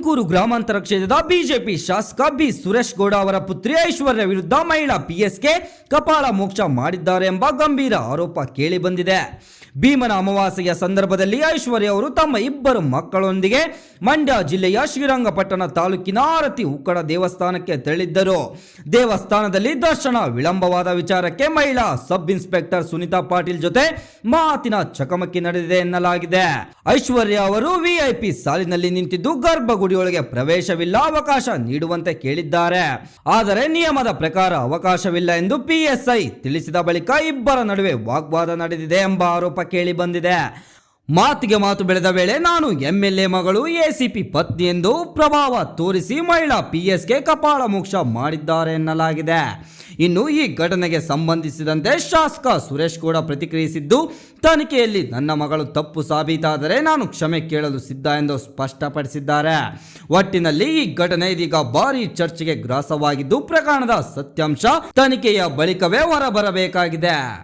ತುಮಕೂರು ಗ್ರಾಮಾಂತರ ಕ್ಷೇತ್ರದ ಬಿಜೆಪಿ ಶಾಸಕ ಬಿ ಸುರೇಶ್ ಗೌಡ ಅವರ ಪುತ್ರಿ ಐಶ್ವರ್ಯ ವಿರುದ್ಧ ಮಹಿಳಾ ಪಿಎಸ್ಗೆ ಕಪಾಳ ಮೋಕ್ಷ ಮಾಡಿದ್ದಾರೆ ಎಂಬ ಗಂಭೀರ ಆರೋಪ ಕೇಳಿ ಬಂದಿದೆ. ಭೀಮನ ಅಮಾವಾಸ್ಯೆಯ ಸಂದರ್ಭದಲ್ಲಿ ಐಶ್ವರ್ಯ ಅವರು ತಮ್ಮ ಇಬ್ಬರು ಮಕ್ಕಳೊಂದಿಗೆ ಮಂಡ್ಯ ಜಿಲ್ಲೆಯ ಶ್ರೀರಂಗಪಟ್ಟಣ ತಾಲೂಕಿನ ಆರತಿ ಉಕ್ಕಡ ದೇವಸ್ಥಾನಕ್ಕೆ ತೆರಳಿದ್ದರು. ದೇವಸ್ಥಾನದಲ್ಲಿ ದರ್ಶನ ವಿಳಂಬವಾದ ವಿಚಾರಕ್ಕೆ ಮಹಿಳಾ ಸಬ್ ಇನ್ಸ್ಪೆಕ್ಟರ್ ಸುನೀತಾ ಪಾಟೀಲ್ ಜೊತೆ ಮಾತಿನ ಚಕಮಕಿ ನಡೆದಿದೆ ಎನ್ನಲಾಗಿದೆ. ಐಶ್ವರ್ಯ ಅವರು ವಿಐಪಿ ಸಾಲಿನಲ್ಲಿ ನಿಂತಿದ್ದು ಗರ್ಭಗುಡಿಯೊಳಗೆ ಪ್ರವೇಶವಿಲ್ಲ, ಅವಕಾಶ ನೀಡುವಂತೆ ಕೇಳಿದ್ದಾರೆ. ಆದರೆ ನಿಯಮದ ಪ್ರಕಾರ ಅವಕಾಶವಿಲ್ಲ ಎಂದು ಪಿಎಸ್ಐ ತಿಳಿಸಿದ ಬಳಿಕ ಇಬ್ಬರ ನಡುವೆ ವಾಗ್ವಾದ ನಡೆದಿದೆ ಎಂಬ ಆರೋಪ ಕೇಳಿ ಬಂದಿದೆ. ಮಾತಿಗೆ ಮಾತು ಬೆಳೆದ ವೇಳೆ ನಾನು ಎಂಎಲ್ಎ ಮಗಳು ಎಸಿಪಿ ಪತ್ನಿ ಎಂದು ಪ್ರಭಾವ ತೋರಿಸಿ ಮಹಿಳಾ ಪಿಎಸ್ಗೆ ಕಪಾಳ ಮೋಕ್ಷ ಮಾಡಿದ್ದಾರೆ ಎನ್ನಲಾಗಿದೆ. ಇನ್ನು ಈ ಘಟನೆಗೆ ಸಂಬಂಧಿಸಿದಂತೆ ಶಾಸಕ ಸುರೇಶ್ ಗೌಡ ಪ್ರತಿಕ್ರಿಯಿಸಿದ್ದು, ತನಿಖೆಯಲ್ಲಿ ನನ್ನ ಮಗಳು ತಪ್ಪು ಸಾಬೀತಾದರೆ ನಾನು ಕ್ಷಮೆ ಕೇಳಲು ಸಿದ್ಧ ಎಂದು ಸ್ಪಷ್ಟಪಡಿಸಿದ್ದಾರೆ. ಒಟ್ಟಿನಲ್ಲಿ ಈ ಘಟನೆ ಇದೀಗ ಭಾರಿ ಚರ್ಚೆಗೆ ಗ್ರಾಸವಾಗಿದ್ದು, ಪ್ರಕರಣದ ಸತ್ಯಾಂಶ ತನಿಖೆಯ ಬಳಿಕವೇ ಹೊರಬರಬೇಕಾಗಿದೆ.